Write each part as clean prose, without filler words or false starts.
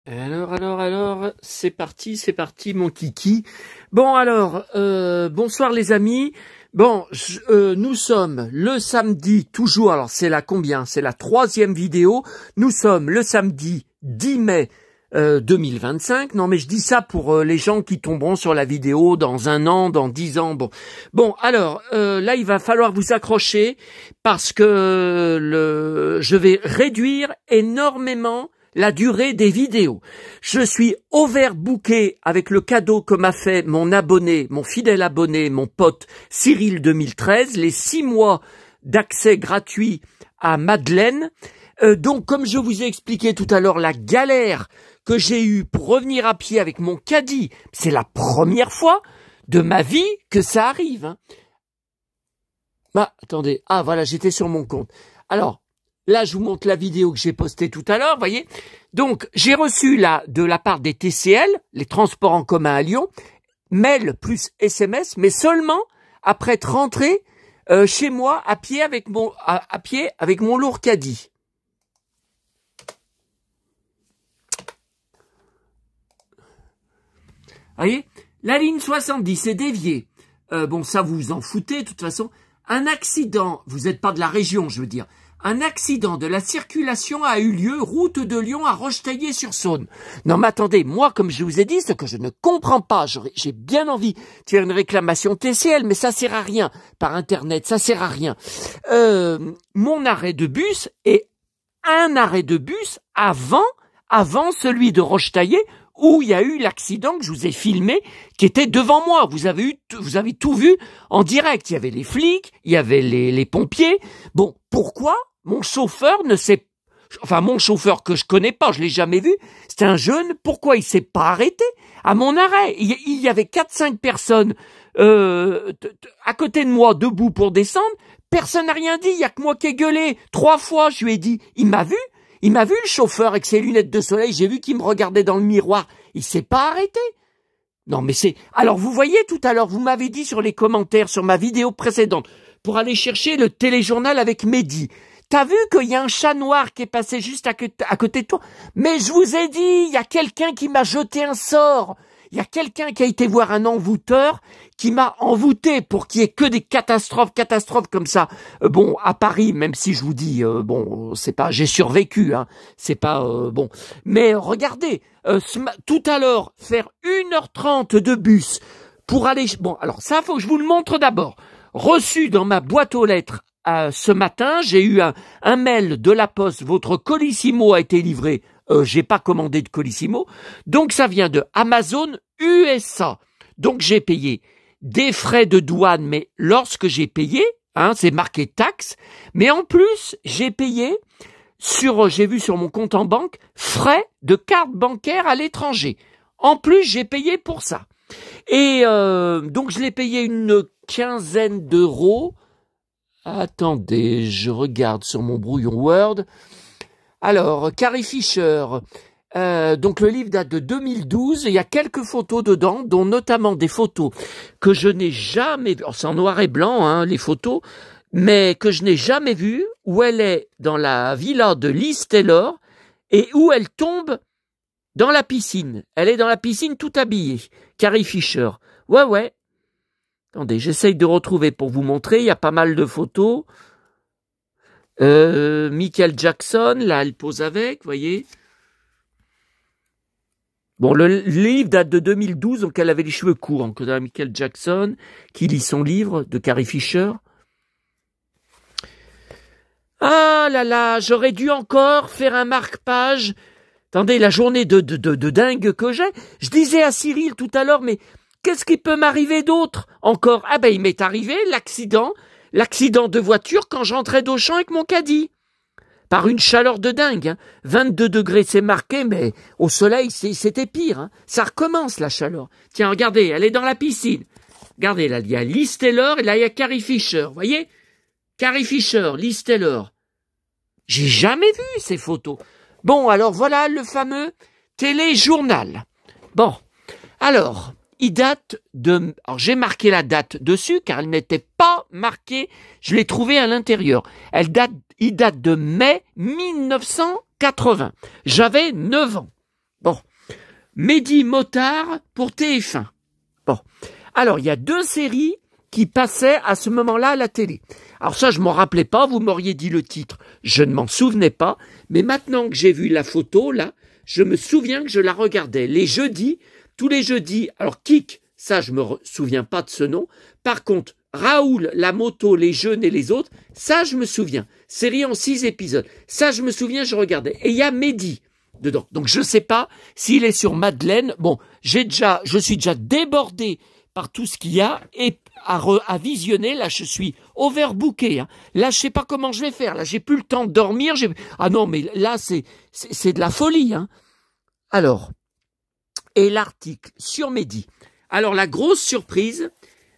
Alors, c'est parti, mon kiki. Bon, alors, bonsoir les amis. Bon, nous sommes le samedi, toujours, alors c'est la combien? C'est la 3e vidéo. Nous sommes le samedi 10 mai 2025. Non, mais je dis ça pour les gens qui tomberont sur la vidéo dans 1 an, dans 10 ans. Bon, alors, là, il va falloir vous accrocher parce que je vais réduire énormément la durée des vidéos. Je suis overbooké avec le cadeau que m'a fait mon abonné, mon fidèle abonné, mon pote Cyril 2013, les 6 mois d'accès gratuit à Madeleine. Donc, comme je vous ai expliqué tout à l'heure, la galère que j'ai eue pour revenir à pied avec mon caddie, c'est la première fois de ma vie que ça arrive. Hein. Bah, attendez. Ah, voilà, j'étais sur mon compte. Alors, là, je vous montre la vidéo que j'ai postée tout à l'heure, voyez. Donc, j'ai reçu là, de la part des TCL, les transports en commun à Lyon, mail plus SMS, mais seulement après être rentré chez moi à pied avec mon lourd caddie. Voyez, la ligne 70 est déviée. Bon, ça vous en foutez, de toute façon. Un accident, vous n'êtes pas de la région, je veux dire. Un accident de la circulation a eu lieu route de Lyon à Rochetaillé-sur-Saône. Non mais attendez, moi comme je vous ai dit, ce que je ne comprends pas, j'ai bien envie de faire une réclamation TCL, mais ça sert à rien. Par internet, ça sert à rien. Mon arrêt de bus est un arrêt de bus avant celui de Rochetaillé, où il y a eu l'accident que je vous ai filmé, qui était devant moi. Vous avez tout vu en direct. Il y avait les flics, il y avait les pompiers. Bon, pourquoi mon chauffeur mon chauffeur que je connais pas, je l'ai jamais vu, c'était un jeune, pourquoi il s'est pas arrêté à mon arrêt? Il y avait 4-5 personnes à côté de moi, debout pour descendre. Personne n'a rien dit, il y a que moi qui ai gueulé 3 fois, je lui ai dit, il m'a vu, le chauffeur avec ses lunettes de soleil, j'ai vu qu'il me regardait dans le miroir. Il s'est pas arrêté. Non, mais c'est... Alors, vous voyez, tout à l'heure, vous m'avez dit sur les commentaires, sur ma vidéo précédente, pour aller chercher le téléjournal avec Mehdi. T'as vu qu'il y a un chat noir qui est passé juste à côté de toi? Mais je vous ai dit, il y a quelqu'un qui m'a jeté un sort. Il y a quelqu'un qui a été voir un envoûteur qui m'a envoûté pour qu'il y ait que des catastrophes comme ça. Bon, à Paris, même si je vous dis, c'est pas, j'ai survécu, hein, c'est pas, bon. Mais regardez, tout à l'heure, faire 1h30 de bus pour aller, bon, alors ça, faut que je vous le montre d'abord. Reçu dans ma boîte aux lettres, ce matin, j'ai eu un mail de la Poste, votre Colissimo a été livré. J'ai pas commandé de Colissimo, donc ça vient de Amazon USA. Donc j'ai payé des frais de douane, mais lorsque j'ai payé, hein, c'est marqué taxe, mais en plus j'ai payé j'ai vu sur mon compte en banque frais de carte bancaire à l'étranger. En plus j'ai payé pour ça. Et donc je l'ai payé une 15aine d'euros. Attendez, je regarde sur mon brouillon Word. Alors, Carrie Fisher, donc le livre date de 2012, il y a quelques photos dedans, dont notamment des photos que je n'ai jamais vues, c'est en noir et blanc, hein, les photos, mais que je n'ai jamais vues, où elle est dans la villa de Liz Taylor, et où elle tombe dans la piscine. Elle est dans la piscine tout habillée, Carrie Fisher. Ouais. Attendez, j'essaye de retrouver pour vous montrer, il y a pas mal de photos. Michael Jackson, là, elle pose avec, voyez. Bon, le livre date de 2012, donc elle avait les cheveux courts. Donc, on a Michael Jackson, qui lit son livre, de Carrie Fisher. Ah là là, j'aurais dû encore faire un marque-page. Attendez, la journée de dingue que j'ai. Je disais à Cyril tout à l'heure, mais qu'est-ce qui peut m'arriver d'autre encore? Ah ben, il m'est arrivé l'accident de voiture quand j'entrais d'Auchan avec mon caddie. Par une chaleur de dingue. Hein. 22 degrés, c'est marqué, mais au soleil, c'était pire. Hein. Ça recommence, la chaleur. Tiens, regardez, elle est dans la piscine. Regardez, là, il y a Liz Taylor et là, il y a Carrie Fisher. Vous voyez? Carrie Fisher, Liz Taylor. J'ai jamais vu ces photos. Bon, alors voilà le fameux téléjournal. Bon, alors... il date de... Alors, j'ai marqué la date dessus, car elle n'était pas marquée. Je l'ai trouvée à l'intérieur. Il date de mai 1980. J'avais 9 ans. Bon. Mehdi Motard pour TF1. Bon. Alors, il y a 2 séries qui passaient à ce moment-là à la télé. Alors ça, je m'en rappelais pas, vous m'auriez dit le titre, je ne m'en souvenais pas, mais maintenant que j'ai vu la photo, là, je me souviens que je la regardais. Les jeudis, tous les jeudis, alors Kik, ça je me souviens pas de ce nom, par contre, Raoul, la moto, les jeunes et les autres, ça je me souviens. Série en 6 épisodes. Ça je me souviens, je regardais. Et il y a Mehdi dedans. Donc je sais pas s'il est sur Madeleine. Bon, je suis déjà débordé par tout ce qu'il y a et à visionner. Là, je suis overbooké. Hein. Là, je sais pas comment je vais faire. Là, j'ai plus le temps de dormir. Ah non, mais là, c'est de la folie. Hein. Alors, et l'article sur Mehdi. Alors, la grosse surprise,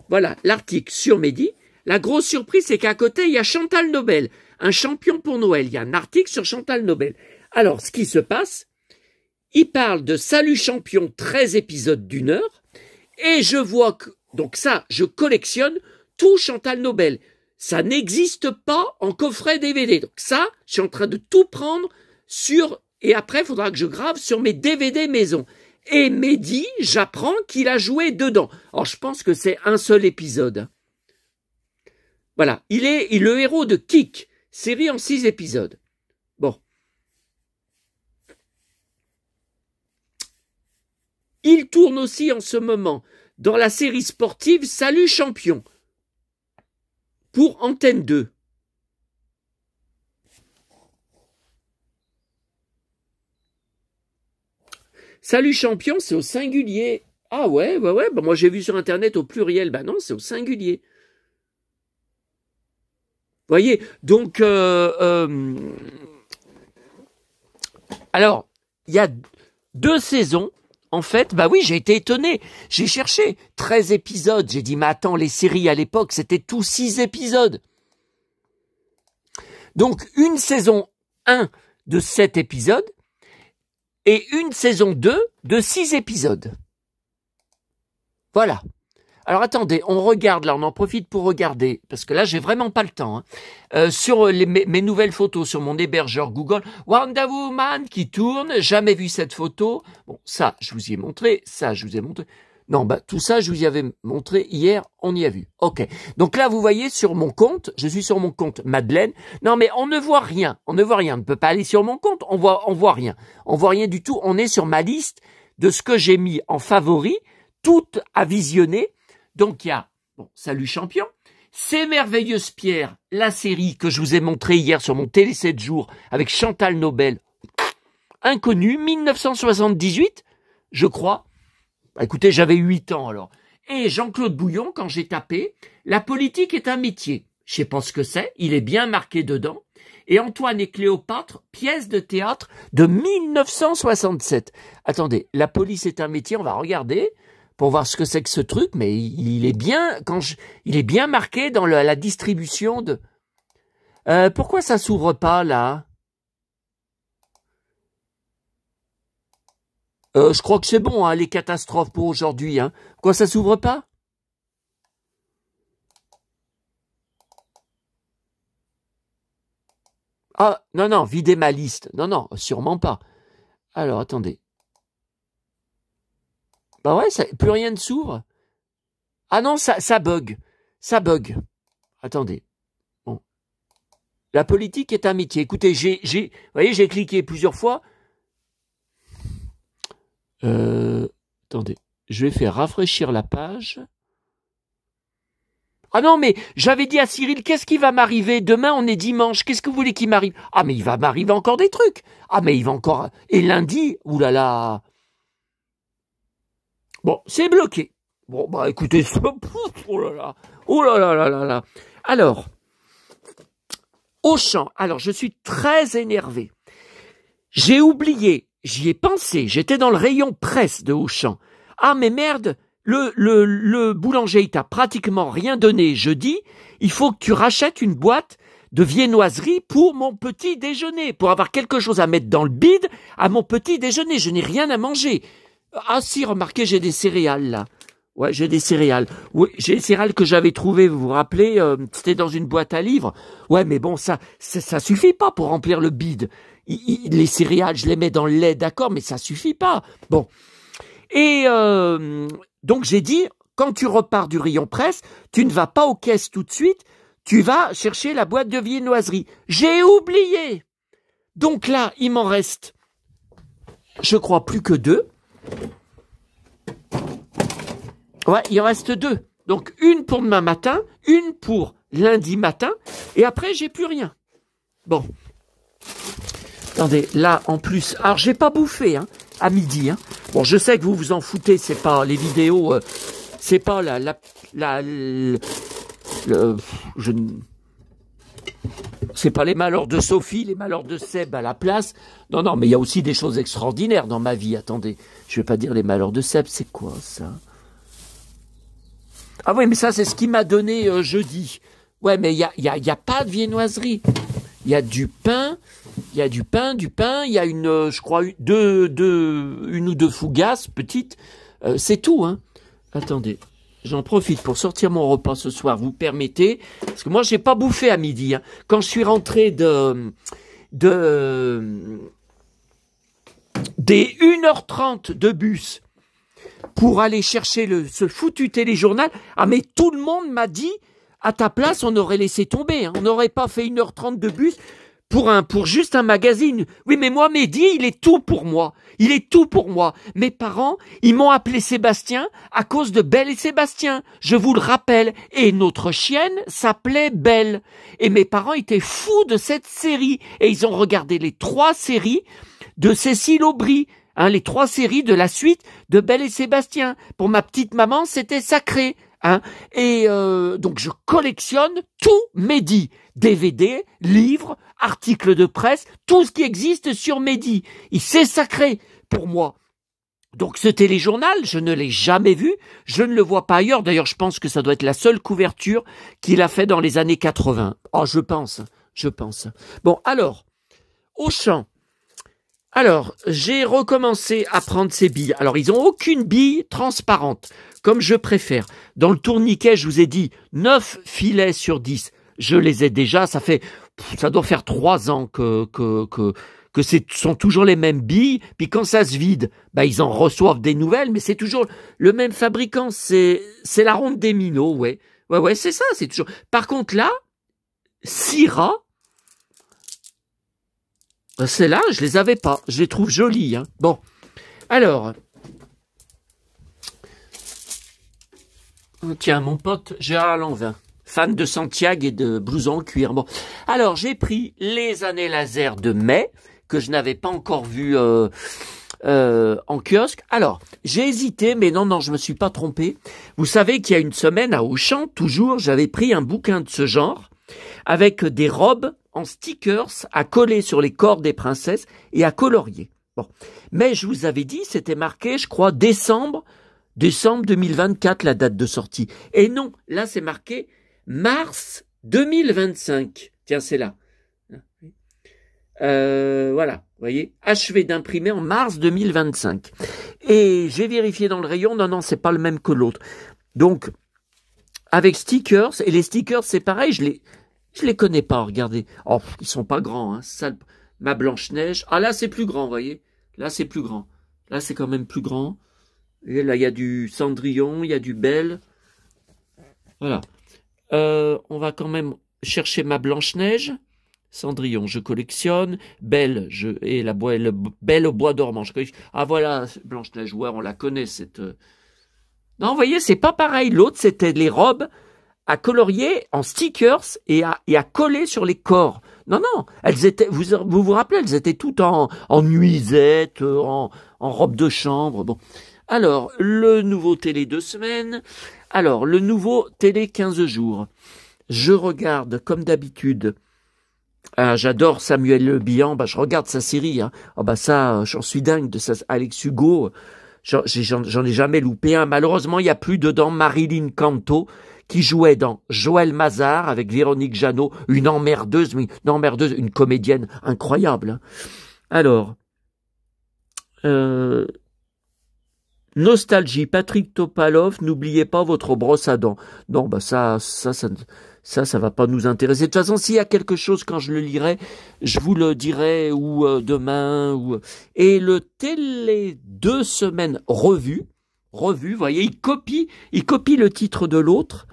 voilà, l'article sur Mehdi. La grosse surprise, c'est qu'à côté, il y a Chantal Nobel, un champion pour Noël. Il y a un article sur Chantal Nobel. Alors, ce qui se passe, il parle de Salut champion, 13 épisodes d'1 heure. Et je vois que, donc ça, je collectionne tout Chantal Nobel. Ça n'existe pas en coffret DVD. Donc ça, je suis en train de tout prendre et après, il faudra que je grave sur mes DVD maison. Et Mehdi, j'apprends qu'il a joué dedans. Alors, je pense que c'est un seul épisode. Voilà. Il est le héros de Kik, série en 6 épisodes. Bon. Il tourne aussi en ce moment dans la série sportive Salut champion pour Antenne 2. Salut champion, c'est au singulier. Ah ouais. Bah moi j'ai vu sur internet au pluriel. Bah non, c'est au singulier. Vous voyez, donc alors il y a 2 saisons. En fait, bah oui, j'ai été étonné. J'ai cherché 13 épisodes. J'ai dit, mais attends, les séries à l'époque, c'était tous 6 épisodes. Donc, une saison 1 de 7 épisodes et une saison 2 de 6 épisodes. Voilà. Alors, attendez, on regarde, là, on en profite pour regarder, parce que là, j'ai vraiment pas le temps. Hein. Sur mes nouvelles photos sur mon hébergeur Google, Wonder Woman qui tourne, jamais vu cette photo. Bon, ça, je vous y ai montré, ça, je vous ai montré. Non, bah, tout ça, je vous y avais montré hier, on y a vu. Ok. Donc là, vous voyez, sur mon compte, je suis sur mon compte Madeleine. Non, mais on ne voit rien, on ne ne peut pas aller sur mon compte, on voit rien. On voit rien du tout, on est sur ma liste de ce que j'ai mis en favori, tout à visionner. Donc il y a, bon, Salut champion, C'est Merveilleuse Pierre, la série que je vous ai montrée hier sur mon Télé 7 jours avec Chantal Nobel, inconnue, 1978, je crois. Bah, écoutez, j'avais 8 ans alors. Et Jean-Claude Bouillon, quand j'ai tapé, la politique est un métier. Je sais pas ce que c'est, il est bien marqué dedans. Et Antoine et Cléopâtre, pièce de théâtre de 1967. Attendez, la police est un métier, on va regarder pour voir ce que c'est que ce truc, mais il est bien, il est bien marqué dans la distribution de... pourquoi ça s'ouvre pas, là? Je crois que c'est bon, hein, les catastrophes pour aujourd'hui. Hein. Quoi, ça s'ouvre pas? Ah, non, videz ma liste. Non, sûrement pas. Alors, attendez. Bah ouais, plus rien ne s'ouvre. Ah non, ça bug. Ça bug. Attendez. Bon. La politique est un métier. Écoutez, vous voyez, j'ai cliqué plusieurs fois. Attendez. Je vais faire rafraîchir la page. Ah non, mais j'avais dit à Cyril, qu'est-ce qui va m'arriver? Demain, on est dimanche. Qu'est-ce que vous voulez qu'il m'arrive? Ah, mais il va m'arriver encore des trucs. Ah, mais il va encore... Et lundi, oulala... Bon, c'est bloqué. Bon, bah écoutez, oh là là, oh là là là là là. Alors, Auchan, alors je suis très énervé. J'ai oublié, j'y ai pensé, j'étais dans le rayon presse de Auchan. Ah mais merde, le boulanger il t'a pratiquement rien donné jeudi, il faut que tu rachètes une boîte de viennoiserie pour mon petit déjeuner, pour avoir quelque chose à mettre dans le bide à mon petit déjeuner, je n'ai rien à manger. Ah si, remarquez, j'ai des céréales là. Ouais, j'ai des céréales. Oui, j'ai des céréales que j'avais trouvées, vous vous rappelez, c'était dans une boîte à livres. Ouais, mais bon, ça suffit pas pour remplir le bide. les céréales, je les mets dans le lait, d'accord, mais ça suffit pas. Bon. Et donc j'ai dit, quand tu repars du rayon presse, tu ne vas pas aux caisses tout de suite, tu vas chercher la boîte de viennoiserie. J'ai oublié. Donc là, il m'en reste, je crois, plus que 2. Ouais, il en reste 2. Donc une pour demain matin, une pour lundi matin, et après j'ai plus rien. Bon. Attendez, là en plus, alors j'ai pas bouffé à midi. Bon, je sais que vous vous en foutez, c'est pas les vidéos, c'est pas c'est pas les malheurs de Sophie, les malheurs de Seb à la place. Non, mais il y a aussi des choses extraordinaires dans ma vie. Attendez, je vais pas dire les malheurs de Seb, c'est quoi ça? Ah oui, mais ça c'est ce qu'il m'a donné jeudi. Ouais, mais il y a pas de viennoiserie. Il y a du pain. Il y a du pain, il y a je crois, une ou deux fougasses petites, c'est tout, Attendez, j'en profite pour sortir mon repas ce soir, vous permettez, parce que moi j'ai pas bouffé à midi, Quand je suis rentré des 1h30 de bus pour aller chercher ce foutu téléjournal, mais tout le monde m'a dit, à ta place, on aurait laissé tomber, on n'aurait pas fait 1h30 de bus, pour juste un magazine. Oui, mais moi, Mehdi, il est tout pour moi. Il est tout pour moi. Mes parents, ils m'ont appelé Sébastien à cause de Belle et Sébastien. Je vous le rappelle. Et notre chienne s'appelait Belle. Et mes parents étaient fous de cette série. Et ils ont regardé les 3 séries de Cécile Aubry. Les 3 séries de la suite de Belle et Sébastien. Pour ma petite maman, c'était sacré. Et donc je collectionne tout Mehdi, DVD, livres, articles de presse, tout ce qui existe sur Mehdi. C'est sacré pour moi. Donc ce téléjournal, je ne l'ai jamais vu, je ne le vois pas ailleurs. D'ailleurs, je pense que ça doit être la seule couverture qu'il a fait dans les années 80. Oh, je pense. Bon, alors, Auchan. Alors, j'ai recommencé à prendre ces billes. Alors, ils n'ont aucune bille transparente, comme je préfère. Dans le tourniquet, je vous ai dit 9 filets sur 10. Je les ai déjà, ça doit faire 3 ans que sont toujours les mêmes billes. Puis quand ça se vide, ils en reçoivent des nouvelles, mais c'est toujours le même fabricant. C'est la ronde des minots, ouais. Ouais, c'est ça, c'est toujours. Par contre, là, Syrah, celles-là, je les avais pas. Je les trouve jolies. Bon, alors. Tiens, mon pote Gérard Lanvin, fan de Santiago et de blouson en cuir. Bon, alors j'ai pris les années laser de mai que je n'avais pas encore vu en kiosque. Alors, j'ai hésité, mais non, je me suis pas trompé. Vous savez qu'il y a une semaine à Auchan, toujours, j'avais pris un bouquin de ce genre avec des robes en stickers à coller sur les corps des princesses et à colorier. Bon, mais je vous avais dit, c'était marqué, je crois, décembre 2024, la date de sortie. Et non, là c'est marqué mars 2025. Tiens, c'est là. Voilà, vous voyez, achevé d'imprimer en mars 2025. Et j'ai vérifié dans le rayon, non, c'est pas le même que l'autre. Donc, avec stickers, et les stickers c'est pareil, je les connais pas, regardez. Oh, ils sont pas grands, ça, ma Blanche-Neige. Ah là c'est plus grand, vous voyez. Là c'est plus grand. Là c'est quand même plus grand. Et là il y a du Cendrillon, il y a du Belle. Voilà. On va quand même chercher ma Blanche-Neige. Cendrillon, je collectionne. Belle, et la Belle au bois dormant. Ah voilà, Blanche-Neige, ouais, on la connaît cette. Non, vous voyez, c'est pas pareil. L'autre, c'était les robes à colorier en stickers et à coller sur les corps. Non, elles étaient, vous rappelez, elles étaient toutes en nuisette, en robe de chambre. Bon. Alors, le nouveau télé 2 semaines. Alors, le nouveau télé 15 jours. Je regarde, comme d'habitude. J'adore Samuel Le Bihan. Je regarde sa série. Ça, j'en suis dingue de ça. Alex Hugo. J'en ai jamais loupé un. Malheureusement, il n'y a plus dedans Marilyn Canto, qui jouait dans Joël Mazar avec Véronique Jeannot, une emmerdeuse, une comédienne incroyable. Alors, Nostalgie, Patrick Topalov, n'oubliez pas votre brosse à dents. Non, bah ça va pas nous intéresser. De toute façon, s'il y a quelque chose quand je le lirai, je vous le dirai ou demain. Et le télé 2 semaines revue, vous voyez, il copie le titre de l'autre.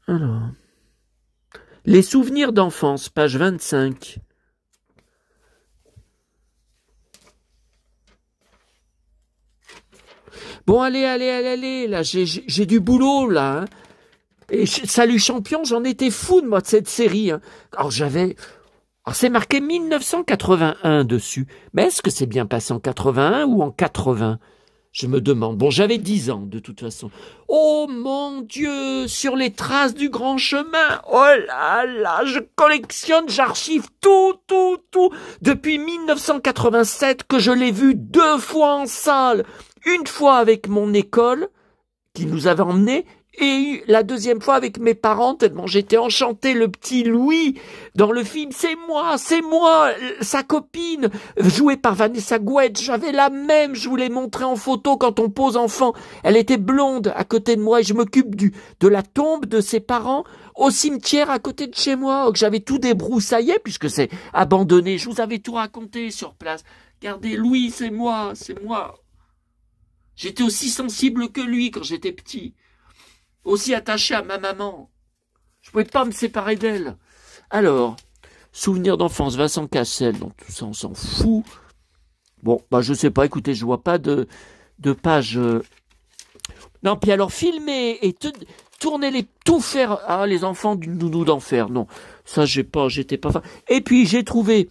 Alors, les souvenirs d'enfance, page 25. Bon, allez, là, j'ai du boulot, là. Hein. Et Salut Champion, j'en étais fou de moi de cette série. Hein. Alors c'est marqué 1981 dessus. Mais est-ce que c'est bien passé en 81 ou en 80? Je me demande. Bon, j'avais 10 ans, de toute façon. Oh mon Dieu, sur les traces du grand chemin. Oh là là, je collectionne, j'archive tout. Depuis 1987 que je l'ai vu 2 fois en salle. Une fois avec mon école, qui nous avait emmenés, et la deuxième fois avec mes parents, tellement j'étais enchanté, le petit Louis, dans le film, c'est moi, sa copine, jouée par Vanessa Guedj, j'avais la même, je vous l'ai montré en photo quand on pose enfant, elle était blonde à côté de moi, et je m'occupe de la tombe de ses parents, au cimetière à côté de chez moi, que j'avais tout débroussaillé, puisque c'est abandonné, je vous avais tout raconté sur place, regardez, Louis, c'est moi, j'étais aussi sensible que lui quand j'étais petit. Aussi attaché à ma maman. Je pouvais pas me séparer d'elle. Alors, souvenirs d'enfance, Vincent Cassel, donc tout ça on s'en fout. Bon, bah je sais pas, écoutez, je vois pas de page. Non, puis alors filmer et tourner tout faire. Ah, les enfants du nounou d'enfer. Non, ça j'étais pas fan. Et puis j'ai trouvé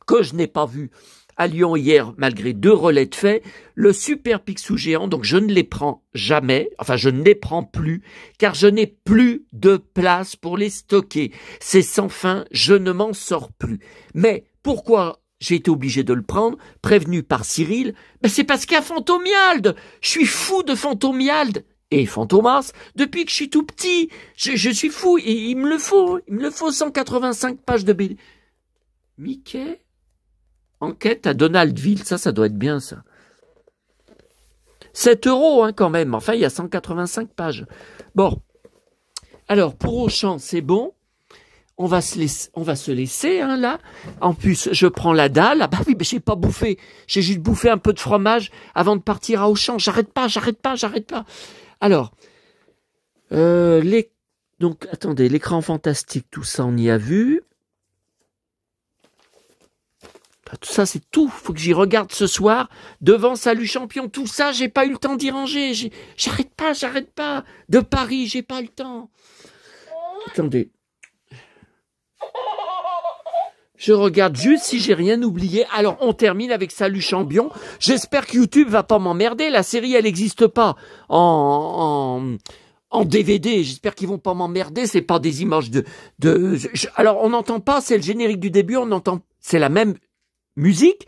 que je n'ai pas vu à Lyon hier, malgré 2 relais de fait, le Super Picsou géant, donc je ne les prends jamais, enfin je ne les prends plus, car je n'ai plus de place pour les stocker. C'est sans fin, je ne m'en sors plus. Mais pourquoi j'ai été obligé de le prendre, prévenu par Cyril? Ben c'est parce qu'il y a Fantomiald. Je suis fou de Fantomiald et Fantomas depuis que je suis tout petit. Je suis fou, et il me le faut 185 pages de BD. Mickey? Enquête à Donaldville, ça doit être bien, ça. 7 €, hein, quand même. Enfin, il y a 185 pages. Bon. Alors, pour Auchan, c'est bon. On va se laisser, hein, là. En plus, je prends la dalle. Ah bah oui, mais j'ai pas bouffé. J'ai juste bouffé un peu de fromage avant de partir à Auchan. J'arrête pas. Alors, donc, attendez, l'écran fantastique, tout ça, on y a vu. Tout ça, c'est tout. Faut que j'y regarde ce soir. Devant Salut Champion. Tout ça, j'ai pas eu le temps d'y ranger. J'arrête pas. De Paris, j'ai pas le temps. Attendez. Je regarde juste si j'ai rien oublié. Alors, on termine avec Salut Champion. J'espère que YouTube va pas m'emmerder. La série, elle n'existe pas en DVD. J'espère qu'ils vont pas m'emmerder. C'est pas des images alors, on n'entend pas. C'est le générique du début. On entend. C'est la même musique,